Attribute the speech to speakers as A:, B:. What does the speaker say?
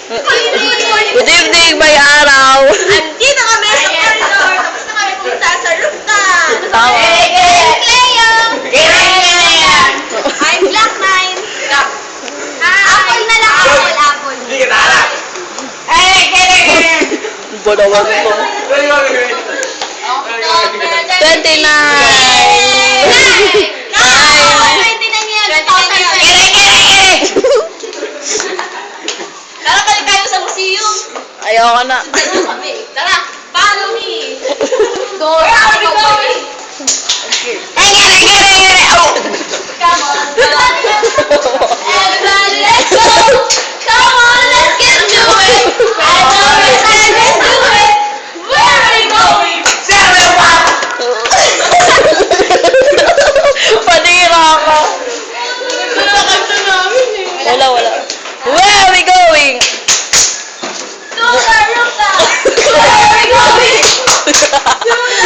A: Good evening, may araw.
B: Andito kami sa corridor. Tapos na kami pumunta sa rooftop.
A: Tama.
B: I'm Black Nine. Apple na lang. Apple.
C: Hindi ka naharap.
A: Balawan ko. 29.
B: Tara, balik tayo sa museum.
A: Ayoko na.
B: Tara, follow me. Where are we going? Come on. Everybody, let's go. Come on, let's get to it. I know it's time, let's do it. Where are we going?
A: Panira ako. Wala. Where are we going?
B: To the rooftop. Where are we going? To